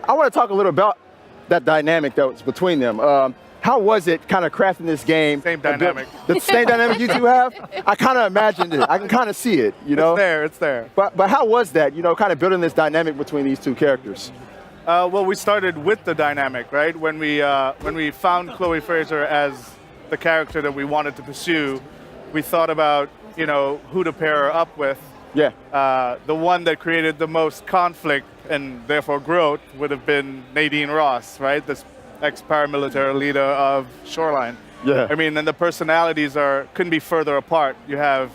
I want to talk a little about that dynamic that was between them. How was it kind of crafting this game? Same dynamic. The same dynamic you two have? I kind of imagined it. I can kind of see it, you know? It's there. But how was that, you know, kind of building this dynamic between these two characters? Well, we started with the dynamic, right? When we found Chloe Fraser as the character that we wanted to pursue, we thought about, you know, who to pair her up with. Yeah. The one that created the most conflict and therefore growth would have been Nadine Ross, right? This ex-paramilitary leader of Shoreline. Yeah. I mean, and the personalities couldn't be further apart. You have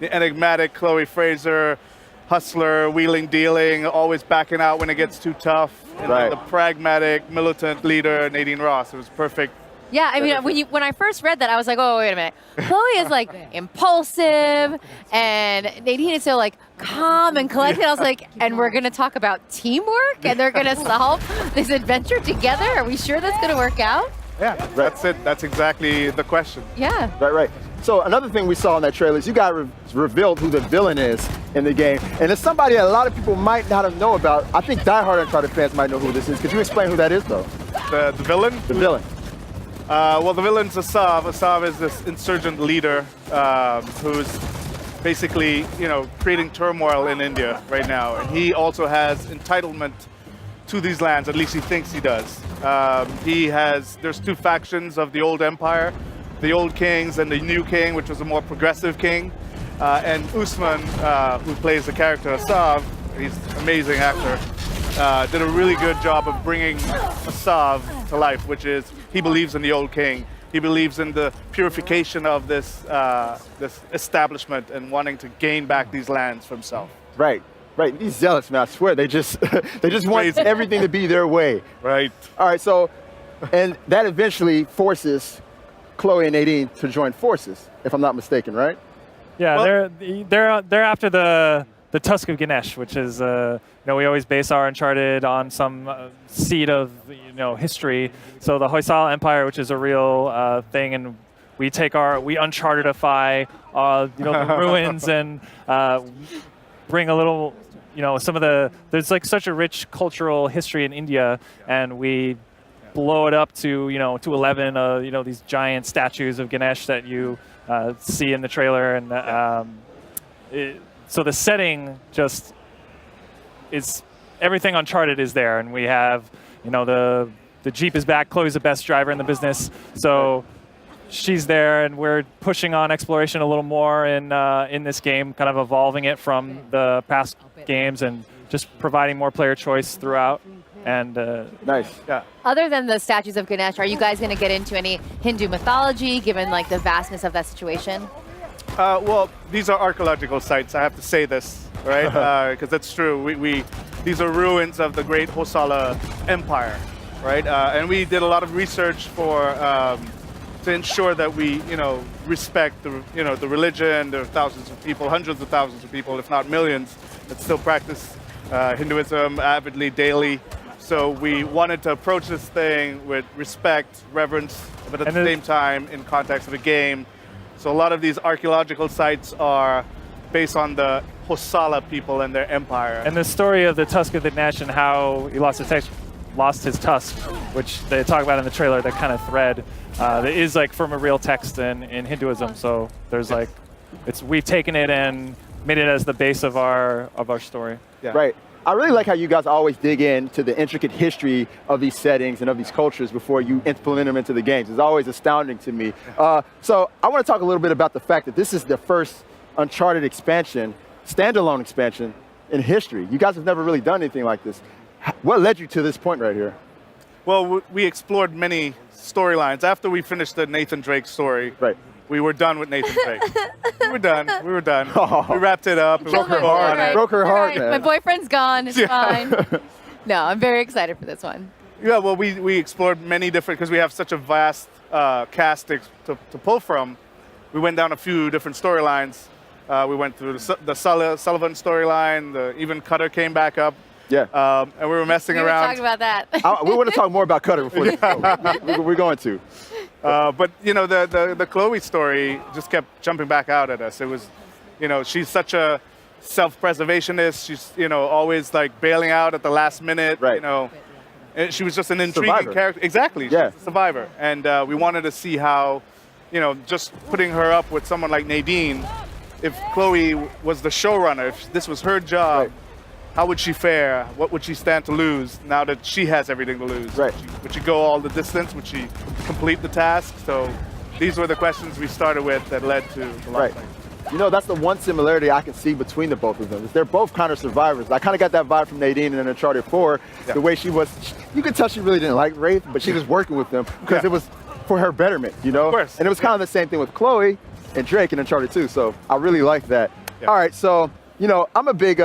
the enigmatic Chloe Fraser, hustler, wheeling, dealing, always backing out when it gets too tough. And right. then the pragmatic, militant leader, Nadine Ross. It was perfect. Yeah, I mean, when I first read that, I was like, oh, wait a minute. Chloe is like impulsive, and Nadine is so like calm and collected. I was like, and we're going to talk about teamwork, and they're going to solve this adventure together? Are we sure that's going to work out? Yeah, that's it. That's exactly the question. Yeah. Right. So another thing we saw in that trailer is you guys revealed who the villain is in the game. And it's somebody that a lot of people might not have known about. I think diehard Uncharted fans might know who this is. Could you explain who that is, though? The villain? The villain. Well, the villain's Assav. Assav is this insurgent leader who's basically, you know, creating turmoil in India right now. And he also has entitlement to these lands, at least he thinks he does. There's two factions of the old empire, the old kings and the new king, which was a more progressive king. And Usman, who plays the character Assav, he's an amazing actor, did a really good job of bringing Assav to life, which is he believes in the old king. He believes in the purification of this this establishment and wanting to gain back these lands for himself. Right. These zealots, man, I swear, they just want everything to be their way. Right. All right, so, and that eventually forces Chloe and Nadine to join forces, if I'm not mistaken, right? Yeah, Well, they're after the Tusk of Ganesh, which is you know, we always base our Uncharted on some seed of, you know, history. So the Hoysala Empire, which is a real thing, and we Unchartedify you know, the ruins and bring a little, you know, there's like such a rich cultural history in India, and we blow it up to, you know, to 11, you know, these giant statues of Ganesh that you see in the trailer, and so the setting just is everything Uncharted is there, and we have, you know, the Jeep is back. Chloe's the best driver in the business, so she's there, and we're pushing on exploration a little more in this game, kind of evolving it from the past games and just providing more player choice throughout. And nice. Yeah. Other than the statues of Ganesh, are you guys going to get into any Hindu mythology, given like the vastness of that situation? Well, these are archaeological sites. I have to say this, right? Because that's true. These are ruins of the great Hoysala Empire, right? And we did a lot of research to ensure that we, you know, respect the, you know, the religion. There are thousands of people, hundreds of thousands of people, if not millions, that still practice Hinduism avidly, daily. So we wanted to approach this thing with respect, reverence, but at the same time in context of a game. So a lot of these archaeological sites are based on the Hoysala people and their empire. And the story of the Tusk of the Ganesh and how he lost his tusk, which they talk about in the trailer, that kind of thread, that is like from a real text in Hinduism. So there's like, we've taken it and made it as the base of our story. Yeah. Right. I really like how you guys always dig into the intricate history of these settings and of these cultures before you implement them into the games. It's always astounding to me. So I want to talk a little bit about the fact that this is the first Uncharted expansion, standalone expansion in history. You guys have never really done anything like this. What led you to this point right here? Well, we explored many storylines. After we finished the Nathan Drake story, right, we were done with Nathan Drake. We were done. Oh. We wrapped it up. Broke her heart. Right. Broke her heart, Right. man. My boyfriend's gone. It's fine. No, I'm very excited for this one. Yeah, well, we explored many different, because we have such a vast cast to pull from. We went down a few different storylines. We went through the Sullivan storyline. Even Cutter came back up. Yeah. And we were messing We were around. talking about that. We want to talk more about Cutter before this show. We're going to. But, you know, the Chloe story just kept jumping back out at us. It was, you know, she's such a self-preservationist. She's, you know, always like bailing out at the last minute. Right. You know, And she was just an intriguing Survivor. character. Exactly. Yeah. She's a survivor. And we wanted to see how, just putting her up with someone like Nadine, if Chloe was the showrunner, if this was her job, Right. how would she fare? What would she stand to lose now that she has everything to lose? Right. Would she go all the distance? Would she complete the task? So these were the questions we started with that led to the Right. Lost Legacy. That's the one similarity I can see between the both of them. Is they're both kind of survivors. I kind of got that vibe from Nadine in Uncharted 4. Yeah. The way she was, you could tell she really didn't like Wraith, but she was working with them because Yeah. it was for her betterment, Of course. And it was kind of the same thing with Chloe and Drake in Uncharted 2. So I really like that. Yeah. All right, so I'm a big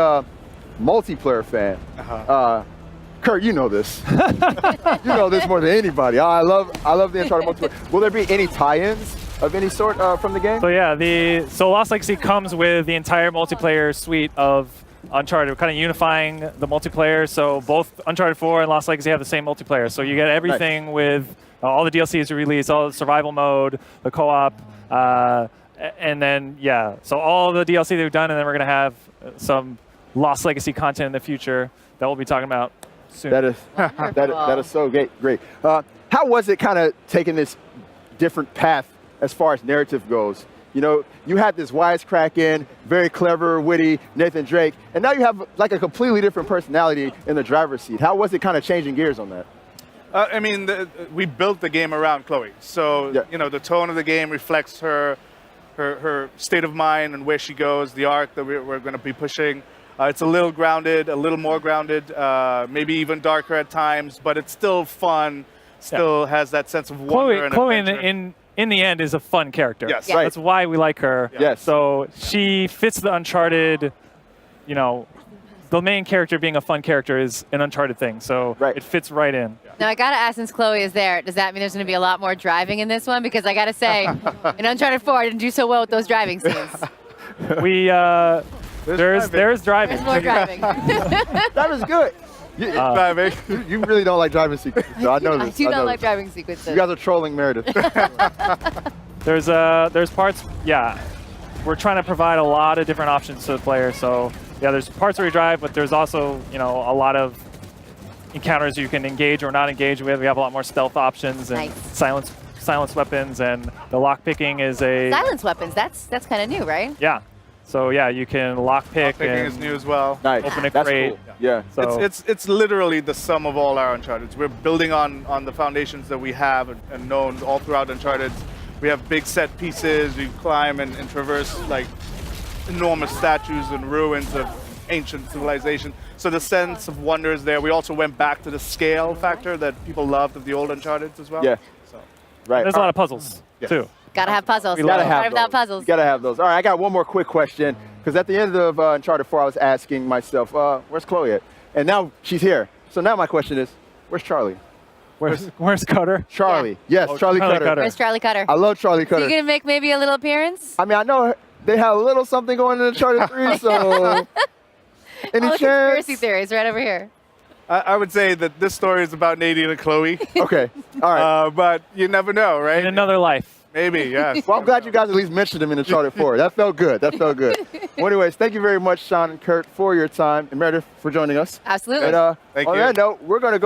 multiplayer fan. Kurt, you know this. You know this more than anybody. I love the Uncharted multiplayer. Will there be any tie-ins of any sort from the game? So yeah, so Lost Legacy comes with the entire multiplayer suite of Uncharted. We're kind of unifying the multiplayer. So both Uncharted 4 and Lost Legacy have the same multiplayer. So you get everything with all the DLCs released, all the survival mode, the co-op, and then so all the DLC they've done, and then we're gonna have some Lost Legacy content in the future that we'll be talking about soon. That is so great. How was it kind of taking this different path as far as narrative goes? You had this wisecracking, very clever, witty Nathan Drake, and now you have like a completely different personality in the driver's seat. How was it kind of changing gears on that? We built the game around Chloe. So, Yeah. the tone of the game reflects her state of mind and where she goes, the arc that we're going to be pushing. It's a little grounded, a little more grounded, maybe even darker at times, but it's still fun, still has that sense of wonder and Chloe adventure. in the end is a fun character. Yes. Yeah. Right. That's why we like her. Yes. So she fits the Uncharted, the main character being a fun character is an Uncharted thing. So Right. it fits right in. Now I gotta ask, since Chloe is there, does that mean there's gonna be a lot more driving in this one? Because I gotta say, in Uncharted 4, I didn't do so well with those driving scenes. There's driving. There's more driving. That was good. You really don't like driving sequences. So I know I this. do know not like this. driving sequences. You guys are trolling Meredith. There's parts. Yeah, we're trying to provide a lot of different options to the player. So there's parts where you drive, but there's also a lot of encounters you can engage or not engage with. We have a lot more stealth options and Nice. silence weapons, and the lock picking is a Silence weapons, that's kind of new, right? yeah. So you can lock pick Picking and is new as well. Nice. Open a That's crate. cool. Yeah. So It's literally the sum of all our Uncharted. We're building on the foundations that we have and known all throughout Uncharted. We have big set pieces. We climb and traverse like enormous statues and ruins of ancient civilization. So the sense of wonder is there. We also went back to the scale factor that people loved of the old Uncharted as well. Yeah. So. Right. there's a lot of puzzles Yes. too. Gotta have puzzles. We You gotta love have Sorry without those. puzzles. You gotta have those. All right, I got one more quick question. Because at the end of Uncharted 4, I was asking myself, where's Chloe at? And now she's here. So now my question is, where's Charlie? Where's Cutter? Charlie. Yes, Oh, Charlie Charlie Cutter. Cutter. Where's Charlie Cutter? I love Charlie So Cutter. you gonna make maybe a little appearance? I mean, I know they had a little something going in Uncharted 3, so any All the chance? conspiracy theories right over here. I would say that this story is about Nadine and Chloe, Okay, all right. but you never know, right? In another life. Maybe, yes. Well, I'm glad you guys at least mentioned him in Uncharted 4. That felt good. Well, anyways, thank you very much, Sean and Kurt, for your time, and Meredith for joining us. Absolutely. And Thank on you. that note, we're going to go